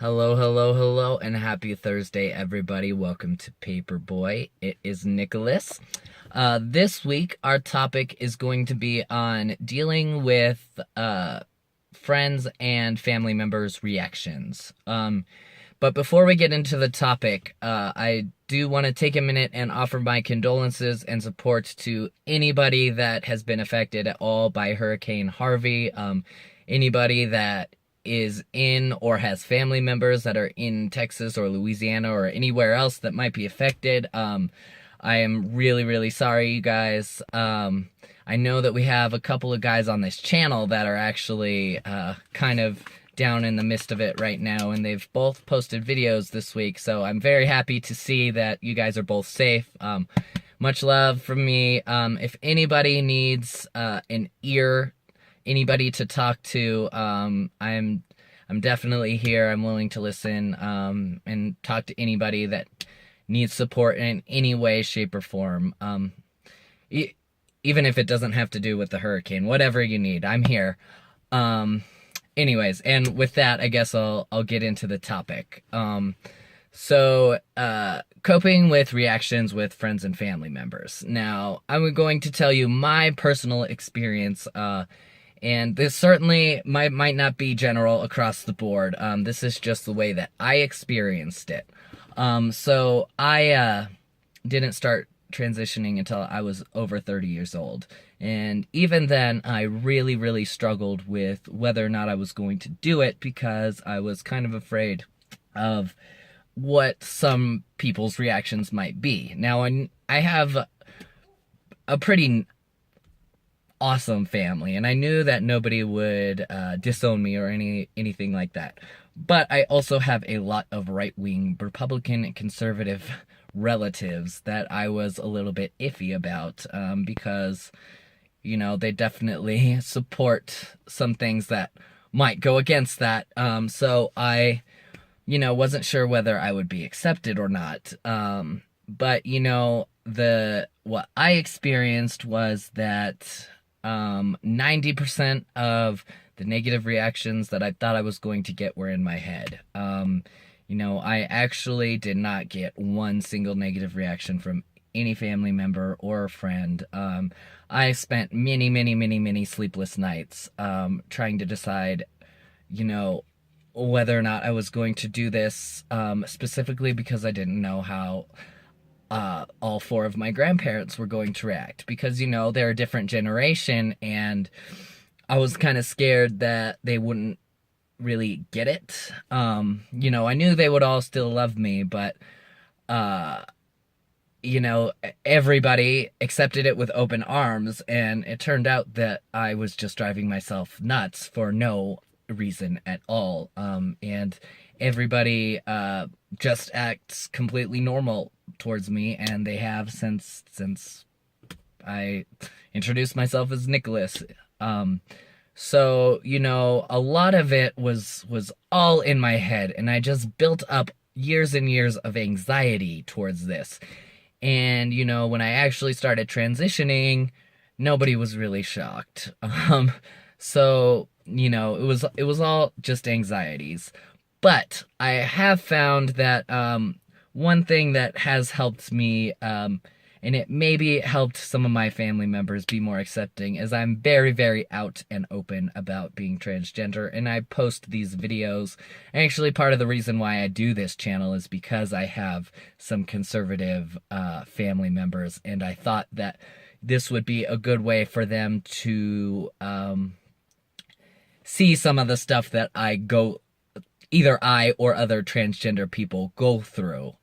Hello, hello, hello, and happy Thursday, everybody. Welcome to Paperboy. It is Nicholas. This week, our topic is going to be on dealing with friends and family members' reactions. But before we get into the topic, I do want to take a minute and offer my condolences and support to anybody that has been affected at all by Hurricane Harvey. Anybody that is in or has family members that are in Texas or Louisiana or anywhere else that might be affected. I am really, really sorry, you guys. I know that we have a couple of guys on this channel that are actually kind of down in the midst of it right now, and they've both posted videos this week, so I'm very happy to see that you guys are both safe. Much love from me. If anybody needs an ear, anybody to talk to, I'm definitely here. I'm willing to listen and talk to anybody that needs support in any way, shape, or form. Even if it doesn't have to do with the hurricane, whatever you need, I'm here. Anyways, and with that, I guess I'll get into the topic. Coping with reactions with friends and family members. Now, I'm going to tell you my personal experience, and this certainly might not be general across the board. This is just the way that I experienced it. So I didn't start transitioning until I was over 30 years old. And even then, I really, really struggled with whether or not I was going to do it because I was kind of afraid of what some people's reactions might be. Now, I have a pretty awesome family, and I knew that nobody would disown me or anything like that. But I also have a lot of right-wing Republican and conservative relatives that I was a little bit iffy about because, you know, they definitely support some things that might go against that. So I, wasn't sure whether I would be accepted or not. But, what I experienced was that 90% of the negative reactions that I thought I was going to get were in my head. I actually did not get one single negative reaction from any family member or friend. I spent many, many, many, many sleepless nights trying to decide, whether or not I was going to do this, specifically because I didn't know how all four of my grandparents were going to react, because they're a different generation, and I was kind of scared that they wouldn't really get it. I knew they would all still love me, but everybody accepted it with open arms, and it turned out that I was just driving myself nuts for no reason at all. And everybody just acts completely normal towards me, and they have since I introduced myself as Nicholas. So, a lot of it was all in my head, and I just built up years and years of anxiety towards this. And, when I actually started transitioning, nobody was really shocked. So, it was all just anxieties. But I have found that one thing that has helped me, and it maybe helped some of my family members be more accepting, is I'm very, very out and open about being transgender, and I post these videos. Actually, part of the reason why I do this channel is because I have some conservative family members, and I thought that this would be a good way for them to see some of the stuff that either I or other transgender people go through.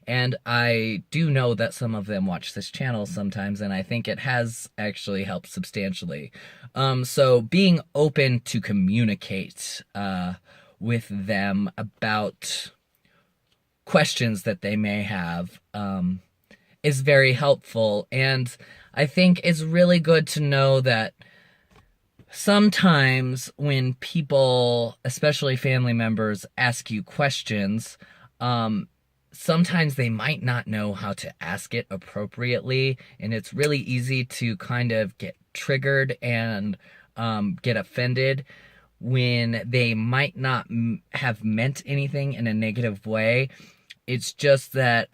And I do know that some of them watch this channel sometimes, and I think it has actually helped substantially. So being open to communicate with them about questions that they may have is very helpful. And I think it's really good to know that sometimes when people, especially family members, ask you questions, sometimes they might not know how to ask it appropriately, and it's really easy to kind of get triggered and get offended when they might not have meant anything in a negative way. It's just that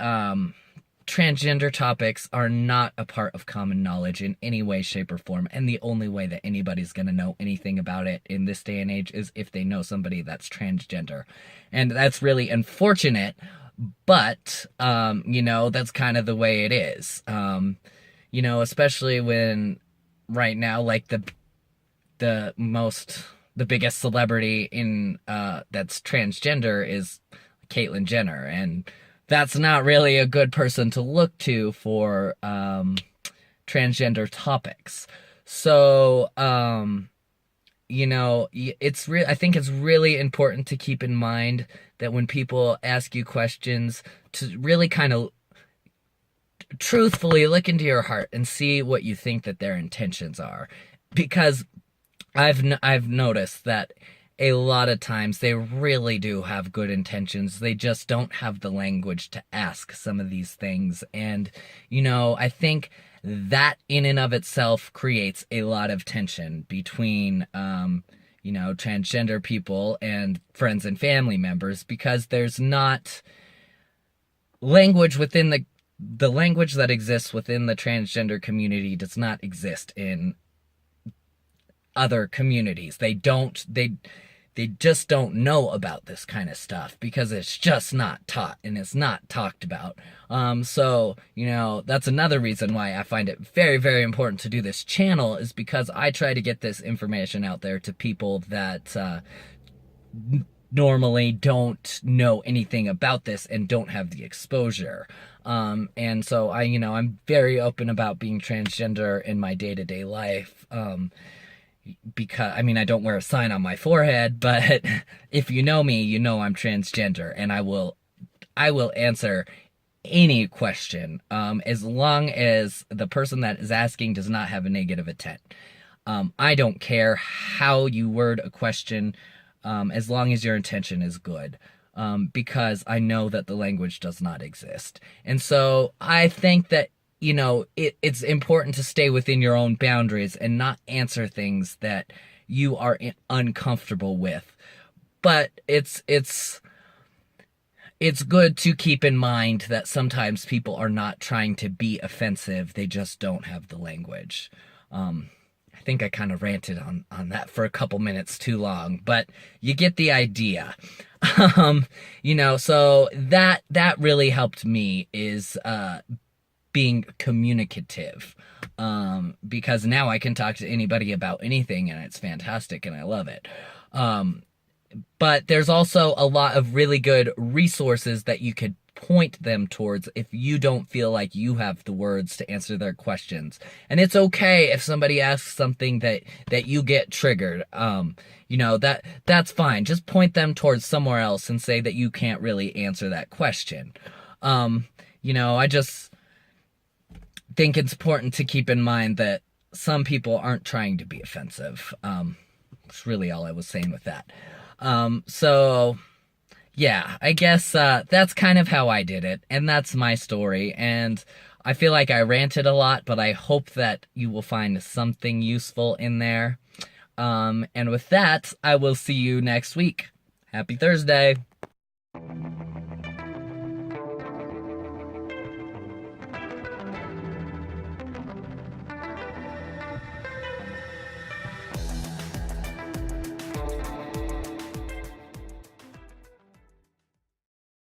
transgender topics are not a part of common knowledge in any way, shape, or form. And the only way that anybody's going to know anything about it in this day and age is if they know somebody that's transgender. And that's really unfortunate, but, that's kind of the way it is. Especially when right now, like the biggest celebrity in that's transgender is Caitlyn Jenner, and that's not really a good person to look to for transgender topics. So I think it's really important to keep in mind that when people ask you questions, to really kind of truthfully look into your heart and see what you think that their intentions are, because I've noticed that a lot of times they really do have good intentions. They just don't have the language to ask some of these things. And, I think that in and of itself creates a lot of tension between, transgender people and friends and family members, because there's not language within the language that exists within the transgender community does not exist in other communities. They just don't know about this kind of stuff because it's just not taught and it's not talked about. So that's another reason why I find it very, very important to do this channel, is because I try to get this information out there to people that normally don't know anything about this and don't have the exposure. And so I'm very open about being transgender in my day-to-day life. Because I don't wear a sign on my forehead, but if you know me, you know I'm transgender, and I will answer any question, as long as the person that is asking does not have a negative intent. I don't care how you word a question, as long as your intention is good, because I know that the language does not exist. And so I think that it's important to stay within your own boundaries and not answer things that you are uncomfortable with. But it's good to keep in mind that sometimes people are not trying to be offensive. They just don't have the language. I think I kind of ranted on that for a couple minutes too long, but you get the idea. So that really helped me, is being communicative, because now I can talk to anybody about anything, and it's fantastic and I love it. But there's also a lot of really good resources that you could point them towards if you don't feel like you have the words to answer their questions. And it's okay if somebody asks something that you get triggered. That's fine. Just point them towards somewhere else and say that you can't really answer that question. I just think it's important to keep in mind that some people aren't trying to be offensive. That's really all I was saying with that. So yeah, I guess that's kind of how I did it, and that's my story. And I feel like I ranted a lot, but I hope that you will find something useful in there. And with that, I will see you next week. Happy Thursday.